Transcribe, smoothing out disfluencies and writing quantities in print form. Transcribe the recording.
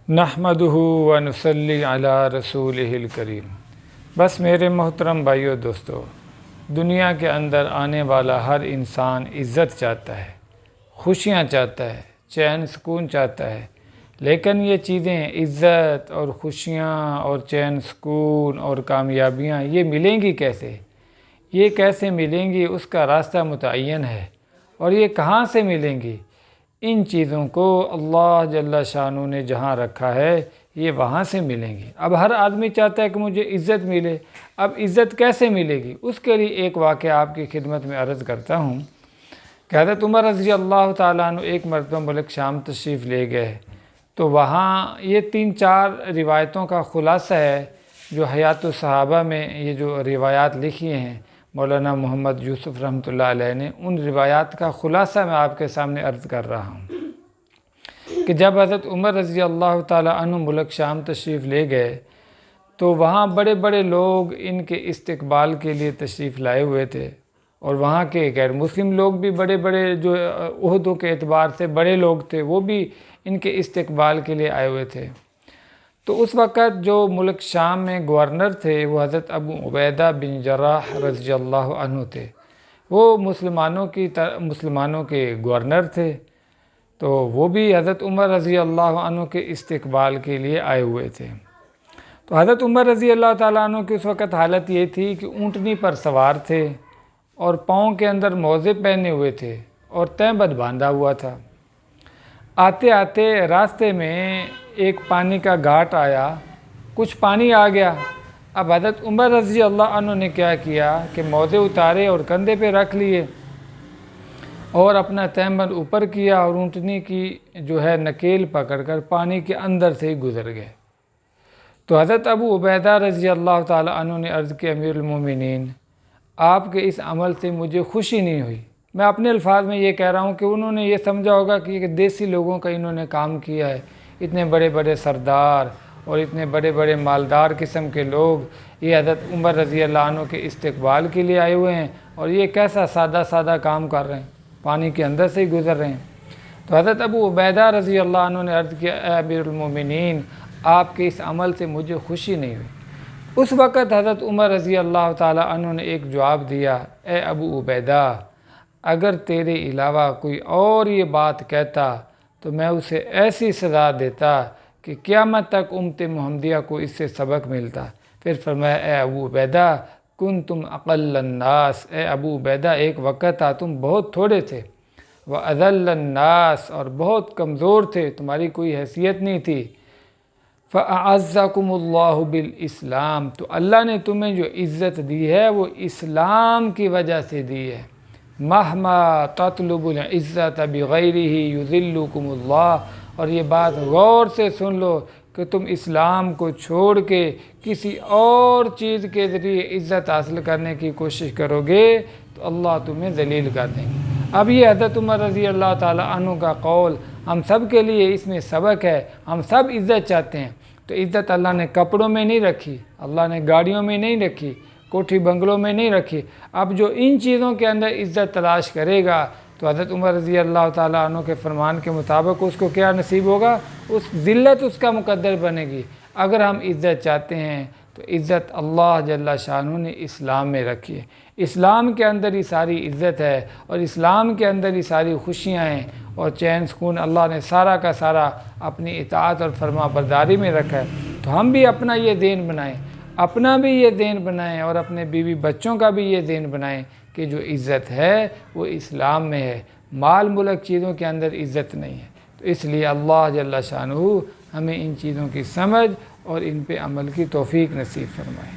نحمدہ و نصلی علی رسولہ الکریم۔ بس میرے محترم بھائیو دوستو، دنیا کے اندر آنے والا ہر انسان عزت چاہتا ہے، خوشیاں چاہتا ہے، چین سکون چاہتا ہے، لیکن یہ چیزیں عزت اور خوشیاں اور چین سکون اور کامیابیاں یہ ملیں گی کیسے؟ یہ کیسے ملیں گی؟ اس کا راستہ متعین ہے، اور یہ کہاں سے ملیں گی؟ ان چیزوں کو اللہ جل شانہ نے جہاں رکھا ہے یہ وہاں سے ملیں گی۔ اب ہر آدمی چاہتا ہے کہ مجھے عزت ملے، اب عزت کیسے ملے گی؟ اس کے لیے ایک واقعہ آپ کی خدمت میں عرض کرتا ہوں کہ حضرت عمر رضی اللہ تعالیٰ عنہ ایک مرتبہ ملک شام تشریف لے گئے، تو وہاں یہ 3-4 روایتوں کا خلاصہ ہے جو حیات الصحابہ میں یہ جو روایات لکھی ہیں مولانا محمد یوسف رحمۃ اللہ علیہ نے، ان روایات کا خلاصہ میں آپ کے سامنے عرض کر رہا ہوں کہ جب حضرت عمر رضی اللہ تعالیٰ عنہ ملک شام تشریف لے گئے تو وہاں بڑے بڑے لوگ ان کے استقبال کے لیے تشریف لائے ہوئے تھے، اور وہاں کے غیر مسلم لوگ بھی بڑے بڑے جو عہدوں کے اعتبار سے بڑے لوگ تھے وہ بھی ان کے استقبال کے لیے آئے ہوئے تھے۔ تو اس وقت جو ملک شام میں گورنر تھے وہ حضرت ابو عبیدہ بن جراح رضی اللہ عنہ تھے، وہ مسلمانوں کے گورنر تھے، تو وہ بھی حضرت عمر رضی اللہ عنہ کے استقبال کے لیے آئے ہوئے تھے۔ تو حضرت عمر رضی اللہ تعالیٰ عنہ کی اس وقت حالت یہ تھی کہ اونٹنی پر سوار تھے اور پاؤں کے اندر موزے پہنے ہوئے تھے اور تہبند باندھا ہوا تھا۔ آتے آتے راستے میں ایک پانی کا گھاٹ آیا، کچھ پانی آ گیا۔ اب حضرت عمر رضی اللہ عنہ نے کیا کیا کہ موزے اتارے اور کندھے پہ رکھ لیے اور اپنا تہبند اوپر کیا اور اونٹنی کی جو ہے نکیل پکڑ کر پانی کے اندر سے ہی گزر گئے۔ تو حضرت ابو عبیدہ رضی اللہ تعالیٰ عنہ نے عرض کی، امیر المومنین آپ کے اس عمل سے مجھے خوشی نہیں ہوئی۔ میں اپنے الفاظ میں یہ کہہ رہا ہوں کہ انہوں نے یہ سمجھا ہوگا کہ یہ دیسی لوگوں کا انہوں نے کام کیا ہے، اتنے بڑے بڑے سردار اور اتنے بڑے بڑے مالدار قسم کے لوگ یہ حضرت عمر رضی اللہ عنہ کے استقبال کے لیے آئے ہوئے ہیں اور یہ کیسا سادہ سادہ کام کر رہے ہیں، پانی کے اندر سے ہی گزر رہے ہیں۔ تو حضرت ابو عبیدہ رضی اللہ عنہ نے عرض کیا، اے امیر المومنین آپ کے اس عمل سے مجھے خوشی نہیں ہوئی۔ اس وقت حضرت عمر رضی اللہ تعالیٰ عنہ نے ایک جواب دیا، اے ابو عبیدہ اگر تیرے علاوہ کوئی اور یہ بات کہتا تو میں اسے ایسی سزا دیتا کہ قیامت تک امت محمدیہ کو اس سے سبق ملتا۔ پھر فرمایا، اے ابو عبیدہ کنتم اقل الناس، اے ابو عبیدہ ایک وقت تھا تم بہت تھوڑے تھے، وَأَذَلَّ النَّاسِ اور بہت کمزور تھے، تمہاری کوئی حیثیت نہیں تھی، فَأَعَزَّكُمُ اللَّهُ بِالْإِسْلَامِ تو اللہ نے تمہیں جو عزت دی ہے وہ اسلام کی وجہ سے دی ہے۔ مَهْمَا تَطْلُبُ الْعِزَّةَ بِغَيْرِهِ يُذِلُّكُمُ اللَّهُ اور یہ بات غور سے سن لو کہ تم اسلام کو چھوڑ کے کسی اور چیز کے ذریعے عزت حاصل کرنے کی کوشش کرو گے تو اللہ تمہیں ذلیل کر دیں گے۔ اب یہ حضرت عمر رضی اللہ تعالیٰ عنہ کا قول ہم سب کے لیے اس میں سبق ہے۔ ہم سب عزت چاہتے ہیں، تو عزت اللہ نے کپڑوں میں نہیں رکھی، اللہ نے گاڑیوں میں نہیں رکھی، کوٹھی بنگلوں میں نہیں رکھی۔ اب جو ان چیزوں کے اندر عزت تلاش کرے گا تو حضرت عمر رضی اللہ تعالیٰ عنہ کے فرمان کے مطابق اس کو کیا نصیب ہوگا؟ اس ذلت اس کا مقدر بنے گی۔ اگر ہم عزت چاہتے ہیں تو عزت اللہ جل شانہ نے اسلام میں رکھی ہے، اسلام کے اندر ہی ساری عزت ہے اور اسلام کے اندر ہی ساری خوشیاں ہیں اور چین سکون اللہ نے سارا کا سارا اپنی اطاعت اور فرما برداری میں رکھا ہے۔ تو ہم بھی اپنا یہ ذہن بنائیں، اپنا بھی یہ ذہن بنائیں اور اپنے بیوی بچوں کا بھی یہ ذہن بنائیں کہ جو عزت ہے وہ اسلام میں ہے، مال ملک چیزوں کے اندر عزت نہیں ہے۔ تو اس لیے اللہ جل شانہ ہمیں ان چیزوں کی سمجھ اور ان پہ عمل کی توفیق نصیب فرمائے۔